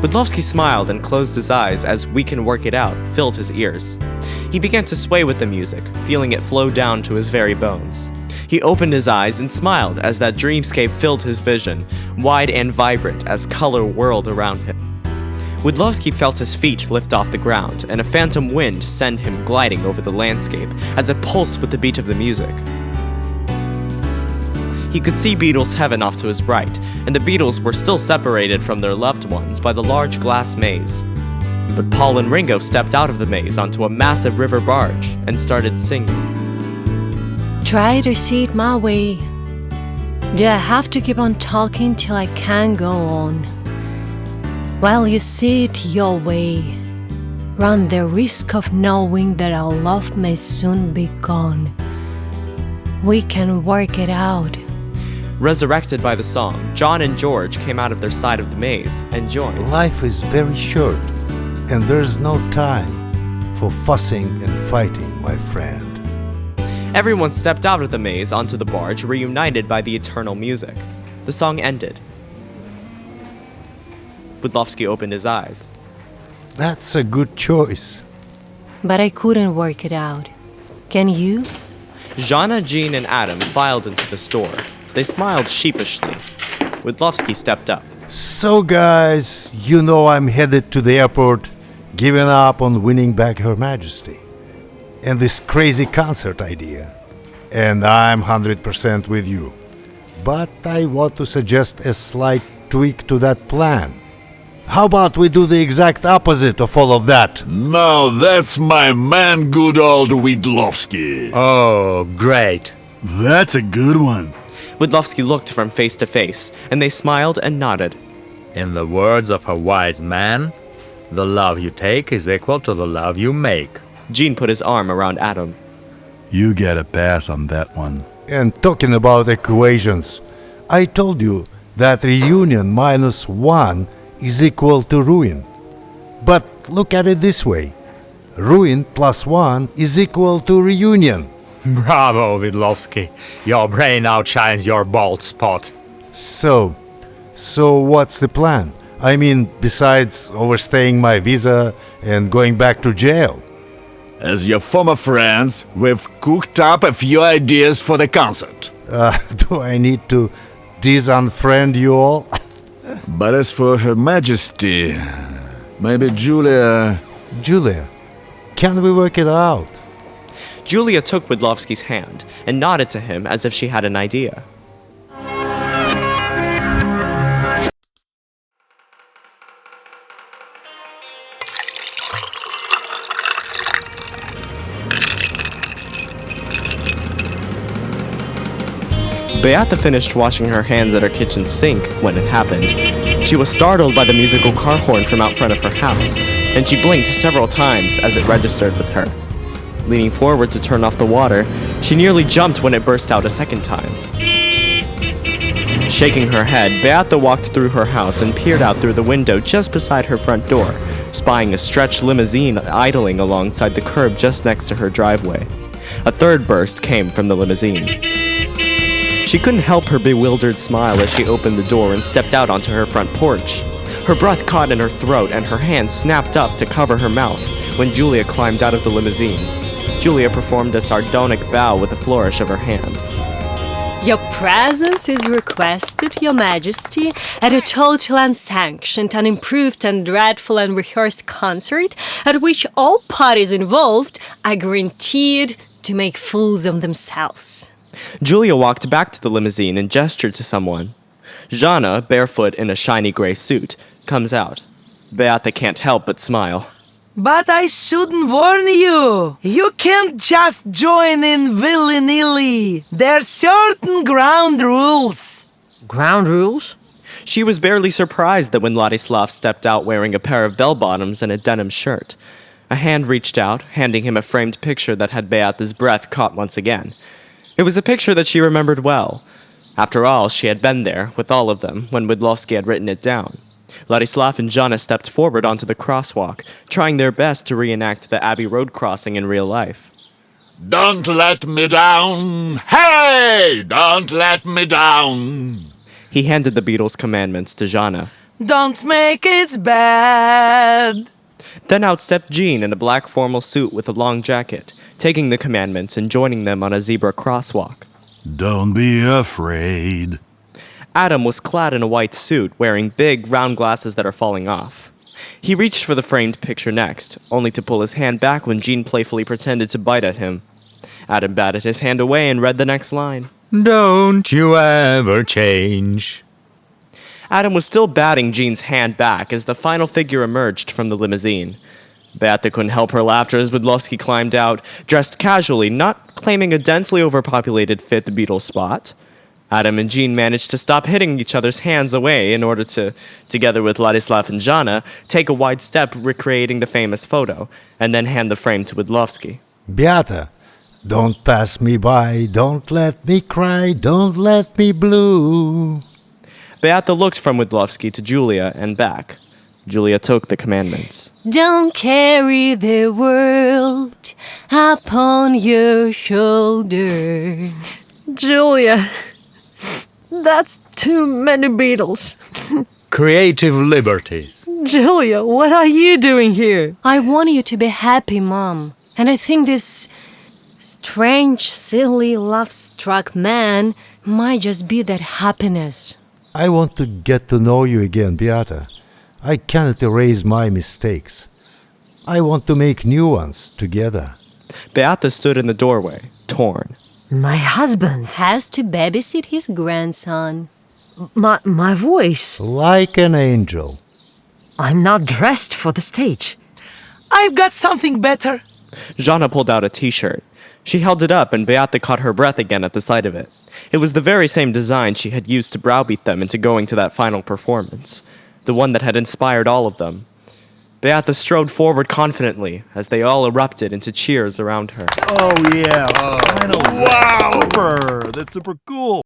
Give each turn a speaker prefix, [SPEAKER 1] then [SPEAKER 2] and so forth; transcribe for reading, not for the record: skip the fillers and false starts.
[SPEAKER 1] Widlowski smiled and closed his eyes as "We Can Work It Out" filled his ears. He began to sway with the music, feeling it flow down to his very bones. He opened his eyes and smiled as that dreamscape filled his vision, wide and vibrant as color whirled around him. Widlowski felt his feet lift off the ground, and a phantom wind send him gliding over the landscape as it pulsed with the beat of the music. He could see Beatles Heaven off to his right, and the Beatles were still separated from their loved ones by the large glass maze. But Paul and Ringo stepped out of the maze onto a massive river barge and started singing.
[SPEAKER 2] Try to see it my way. Do I have to keep on talking till I can't go on? While you see it your way, run the risk of knowing that our love may soon be gone. We can work it out.
[SPEAKER 1] Resurrected by the song, John and George came out of their side of the maze and joined.
[SPEAKER 3] Life is very short, and there's no time for fussing and fighting, my friend.
[SPEAKER 1] Everyone stepped out of the maze onto the barge, reunited by the eternal music. The song ended. Widlowski opened his eyes.
[SPEAKER 3] That's a good choice.
[SPEAKER 2] But I couldn't work it out. Can you?
[SPEAKER 1] Jana, Jean, and Adam filed into the store. They smiled sheepishly. Widlowski stepped up.
[SPEAKER 3] So guys, you know I'm headed to the airport, giving up on winning back Her Majesty. And this crazy concert idea. And I'm 100% with you. But I want to suggest a slight tweak to that plan. How about we do the exact opposite of all of that?
[SPEAKER 4] Now that's my man, good old Widlowski.
[SPEAKER 5] Oh, great.
[SPEAKER 6] That's a good one.
[SPEAKER 1] Widlowski looked from face to face, and they smiled and nodded.
[SPEAKER 5] In the words of a wise man, the love you take is equal to the love you make.
[SPEAKER 1] Jean put his arm around Adam.
[SPEAKER 6] You get a pass on that one.
[SPEAKER 3] And talking about equations, I told you that reunion minus 1 is equal to ruin. But look at it this way. Ruin plus 1 is equal to reunion.
[SPEAKER 5] Bravo, Widlowski. Your brain outshines your bald spot.
[SPEAKER 3] So what's the plan? I mean, besides overstaying my visa and going back to jail.
[SPEAKER 4] As your former friends, we've cooked up a few ideas for the concert.
[SPEAKER 3] Do I need to disunfriend you all?
[SPEAKER 4] But as for Her Majesty, maybe Julia...
[SPEAKER 3] Julia, can we work it out?
[SPEAKER 1] Julia took Widlowski's hand and nodded to him as if she had an idea. Beata finished washing her hands at her kitchen sink when it happened. She was startled by the musical car horn from out front of her house, and she blinked several times as it registered with her. Leaning forward to turn off the water, she nearly jumped when it burst out a second time. Shaking her head, Beata walked through her house and peered out through the window just beside her front door, spying a stretched limousine idling alongside the curb just next to her driveway. A third burst came from the limousine. She couldn't help her bewildered smile as she opened the door and stepped out onto her front porch. Her breath caught in her throat and her hand snapped up to cover her mouth when Julia climbed out of the limousine. Julia performed a sardonic bow with a flourish of her hand.
[SPEAKER 2] Your presence is requested, Your Majesty, at a total unsanctioned, unimproved, and dreadful unrehearsed concert at which all parties involved are guaranteed to make fools of themselves.
[SPEAKER 1] Julia walked back to the limousine and gestured to someone. Jana, barefoot in a shiny gray suit, comes out. Beata can't help but smile.
[SPEAKER 7] But I shouldn't warn you. You can't just join in willy-nilly. There's certain ground rules.
[SPEAKER 5] Ground rules?
[SPEAKER 1] She was barely surprised that when Ladislav stepped out wearing a pair of bell-bottoms and a denim shirt. A hand reached out, handing him a framed picture that had Beata's breath caught once again. It was a picture that she remembered well. After all, she had been there, with all of them, when Widlowski had written it down. Ladislav and Jana stepped forward onto the crosswalk, trying their best to reenact the Abbey Road crossing in real life.
[SPEAKER 4] Don't let me down! Hey! Don't let me down!
[SPEAKER 1] He handed the Beatles' commandments to Jana.
[SPEAKER 7] Don't make it bad.
[SPEAKER 1] Then out stepped Jean in a black formal suit with a long jacket, taking the commandments and joining them on a zebra crosswalk.
[SPEAKER 6] Don't be afraid.
[SPEAKER 1] Adam was clad in a white suit, wearing big, round glasses that are falling off. He reached for the framed picture next, only to pull his hand back when Jean playfully pretended to bite at him. Adam batted his hand away and read the next line.
[SPEAKER 5] Don't you ever change.
[SPEAKER 1] Adam was still batting Jean's hand back as the final figure emerged from the limousine. Beata couldn't help her laughter as Widlowski climbed out, dressed casually, not claiming a densely overpopulated fifth Beatle spot. Adam and Jean managed to stop hitting each other's hands away in order to, together with Ladislav and Jana, take a wide step recreating the famous photo, and then hand the frame to Widlowski.
[SPEAKER 3] Beata, don't pass me by, don't let me cry, don't let me blue.
[SPEAKER 1] Beata looked from Widlowski to Julia and back. Julia took the commandments.
[SPEAKER 2] Don't carry the world upon your shoulder.
[SPEAKER 8] Julia, that's too many Beatles.
[SPEAKER 5] Creative liberties.
[SPEAKER 8] Julia, what are you doing here?
[SPEAKER 2] I want you to be happy, Mom. And I think this strange, silly, love-struck man might just be that happiness.
[SPEAKER 3] I want to get to know you again, Beata. I cannot erase my mistakes. I want to make new ones together.
[SPEAKER 1] Beata stood in the doorway, torn.
[SPEAKER 8] My husband.
[SPEAKER 2] Has to babysit his grandson.
[SPEAKER 8] My voice.
[SPEAKER 3] Like an angel.
[SPEAKER 8] I'm not dressed for the stage.
[SPEAKER 7] I've got something better.
[SPEAKER 1] Jana pulled out a t-shirt. She held it up and Beata caught her breath again at the sight of it. It was the very same design she had used to browbeat them into going to that final performance. The one that had inspired all of them. Beata strode forward confidently as they all erupted into cheers around her.
[SPEAKER 6] Oh, yeah. Wow. Super. That's super cool.